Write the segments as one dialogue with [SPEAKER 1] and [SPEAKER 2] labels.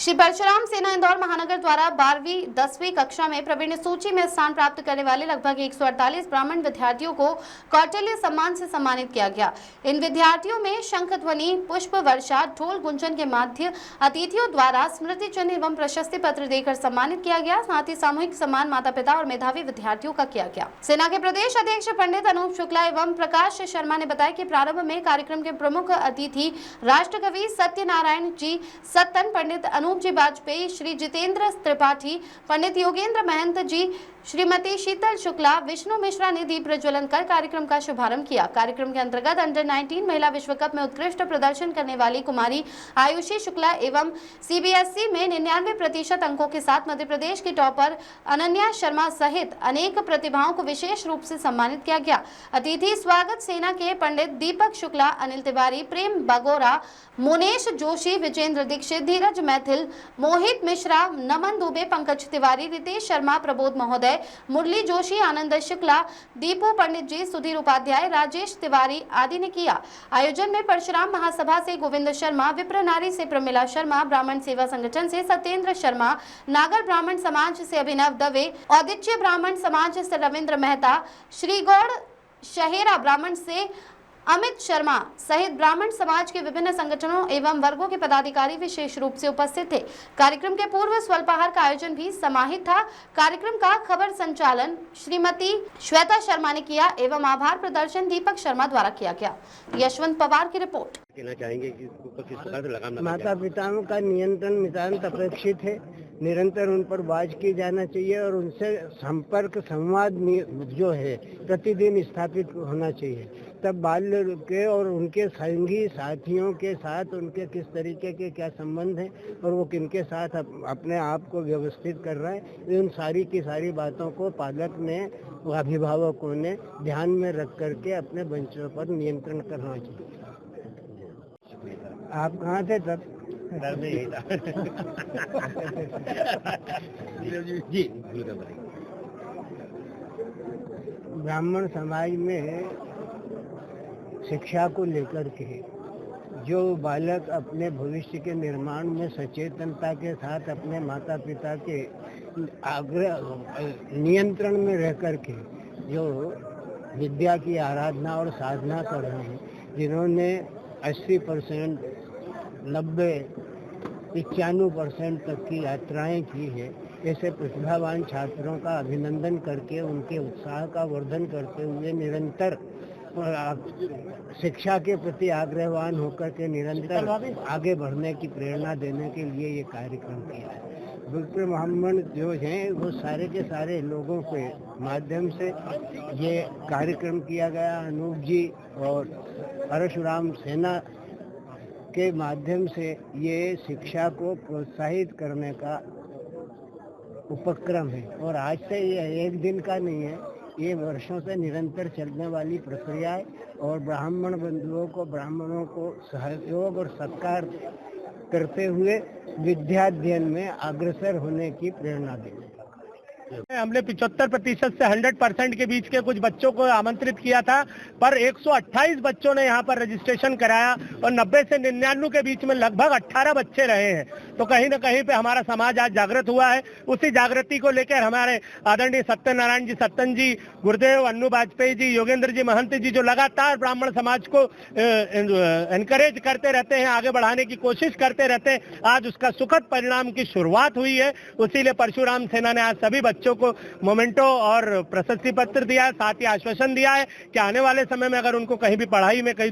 [SPEAKER 1] श्री परशुराम सेना इंदौर महानगर द्वारा 12वीं 10वीं कक्षा में प्रवीण सूची में स्थान प्राप्त करने वाले लगभग 148 ब्राह्मण विद्यार्थियों को कौटिल्य सम्मान से सम्मानित किया गया। इन विद्यार्थियों में शंख ध्वनि, पुष्प वर्षा, ढोल गुंजन के माध्य अतिथियों द्वारा स्मृति चिन्ह एवं प्रशस्ति पत्र देकर सम्मानित किया गया। साथ ही सामूहिक सम्मान माता पिता और मेधावी विद्यार्थियों का किया गया। सेना के प्रदेश अध्यक्ष पंडित अनूप शुक्ला एवं प्रकाश शर्मा ने बताया कि प्रारंभ में कार्यक्रम के प्रमुख अतिथि राष्ट्रकवि सत्यनारायण जी सत्तन, पंडित अनूप जी वाजपेयी, श्री जितेंद्र त्रिपाठी, पंडित योगेंद्र महंत जी, श्रीमती शीतल शुक्ला, विष्णु मिश्रा ने दीप प्रज्वलन कर कार्यक्रम का शुभारंभ किया। कार्यक्रम के अंतर्गत अंडर 19 महिला विश्व कप में उत्कृष्ट प्रदर्शन करने वाली कुमारी आयुषी शुक्ला एवं सीबीएसई में 99% अंकों के साथ मध्य प्रदेश की टॉपर अनन्या शर्मा सहित अनेक प्रतिभाओं को विशेष रूप से सम्मानित किया गया। अतिथि स्वागत सेना के पंडित दीपक शुक्ला, अनिल तिवारी, प्रेम बगोरा, मुनेश जोशी, विजेंद्र दीक्षित, धीरज मैथिल, मोहित मिश्रा, नमन दुबे, पंकज तिवारी, रितेश शर्मा, प्रबोध महोदय, मुरली जोशी, आनंद शुक्ला, दीपू पंडित जी, सुधीर उपाध्याय, राजेश तिवारी आदि ने किया। आयोजन में परशुराम महासभा से गोविंद शर्मा, विप्र नारी से प्रमिला शर्मा, ब्राह्मण सेवा संगठन से सत्येंद्र शर्मा, नागर ब्राह्मण समाज से अभिनव दवे, औदिच्य ब्राह्मण समाज से रविंद्र मेहता, श्रीगौड़ शहेरा ब्राह्मण से अमित शर्मा सहित ब्राह्मण समाज के विभिन्न संगठनों एवं वर्गों के पदाधिकारी विशेष रूप से उपस्थित थे। कार्यक्रम के पूर्व स्वल्पाहार का आयोजन भी समाहित था। कार्यक्रम का खबर संचालन श्रीमती श्वेता शर्मा ने किया एवं आभार प्रदर्शन दीपक शर्मा द्वारा किया गया। यशवंत पवार की रिपोर्ट।
[SPEAKER 2] कहना चाहेंगे कि किस प्रकार से लगाम
[SPEAKER 3] माता पिताओं का नियंत्रण नितांत अपेक्षित है। निरंतर उन पर वाच की जाना चाहिए और उनसे संपर्क संवाद जो है प्रतिदिन स्थापित होना चाहिए। तब बाल्य के और उनके संगी साथियों के साथ उनके किस तरीके के क्या संबंध हैं और वो किनके साथ अपने आप को व्यवस्थित कर रहे हैं, उन सारी की सारी बातों को पालक ने, अभिभावकों ने ध्यान में रख करके अपने बच्चों पर नियंत्रण करना चाहिए। आप कहाँ थे तब?
[SPEAKER 2] जी,
[SPEAKER 3] ब्राह्मण समाज में शिक्षा को लेकर के जो बालक अपने भविष्य के निर्माण में सचेतनता के साथ अपने माता पिता के आग्रह नियंत्रण में रह कर के जो विद्या की आराधना और साधना कर रहे हैं, जिन्होंने 80%, 90, 95% तक की यात्राएं की है, ऐसे प्रतिभावान छात्रों का अभिनंदन करके उनके उत्साह का वर्धन करते हुए निरंतर शिक्षा के प्रति आग्रहवान होकर के निरंतर आगे बढ़ने की प्रेरणा देने के लिए ये कार्यक्रम किया है। विप्र ब्राह्मण जो हैं वो सारे के सारे लोगों के माध्यम से ये कार्यक्रम किया गया। अनूप जी और परशुराम सेना के माध्यम से ये शिक्षा को प्रोत्साहित करने का उपक्रम है और आज से ये एक दिन का नहीं है, ये वर्षों से निरंतर चलने वाली प्रक्रिया है और ब्राह्मण बंधुओं को, ब्राह्मणों को सहयोग और सत्कार करते हुए विद्याध्ययन में अग्रसर होने की प्रेरणा देने।
[SPEAKER 4] हमने 75% से 100% के बीच के कुछ बच्चों को आमंत्रित किया था, पर 128 बच्चों ने यहाँ पर रजिस्ट्रेशन कराया और 90 से 99 के बीच में लगभग 18 बच्चे रहे हैं। तो कहीं न कहीं पे हमारा समाज आज जागृत हुआ है। उसी जागृति को लेकर हमारे आदरणीय सत्यनारायण जी सत्तन जी, गुरुदेव अन्नू वाजपेयी जी, योगेंद्र जी महंत जी जो लगातार ब्राह्मण समाज को एनकरेज करते रहते हैं, आगे बढ़ाने की कोशिश करते रहते हैं, आज उसका सुखद परिणाम की शुरुआत हुई है। उसीलिए परशुराम सेना ने आज सभी बच्चों को मोमेंटो और प्रशस्ति पत्र दिया है, साथ ही आश्वासन दिया है कि आने वाले समय में अगर उनको कहीं भी पढ़ाई में, कहीं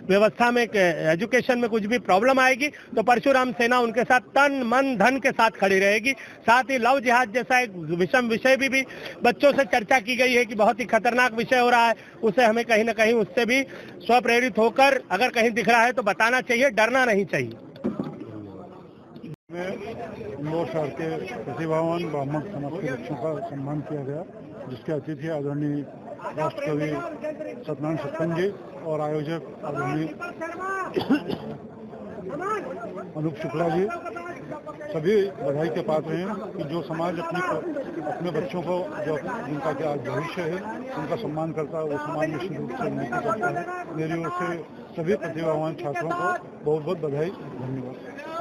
[SPEAKER 4] व्यवस्था में, एजुकेशन में कुछ भी प्रॉब्लम आएगी तो परशुराम सेना उनके साथ तन मन धन के साथ खड़ी रहेगी। साथ ही लव जिहाद जैसा एक विषम विषय भी बच्चों से चर्चा की गई है कि बहुत ही खतरनाक विषय हो रहा है, उसे हमें कहीं न कहीं उससे भी स्वप्रेरित होकर अगर कहीं दिख रहा है तो बताना चाहिए, डरना नहीं चाहिए।
[SPEAKER 5] इंदौर शहर के प्रतिभावान ब्राह्मण समाज के बच्चों का सम्मान किया गया, जिसके अतिथि आदरणीय राष्ट्रकवि सत्यनारायण सत्तन जी और आयोजक आदरणीय अनूप शुक्ला जी सभी बधाई के पात्र हैं कि जो समाज अपने बच्चों को, जो जिनका क्या भविष्य है, उनका सम्मान करता है, वो समाज निश्चित रूप से उन्नति करता है। मेरी ओर से सभी प्रतिभावान छात्रों को बहुत बहुत बधाई, धन्यवाद।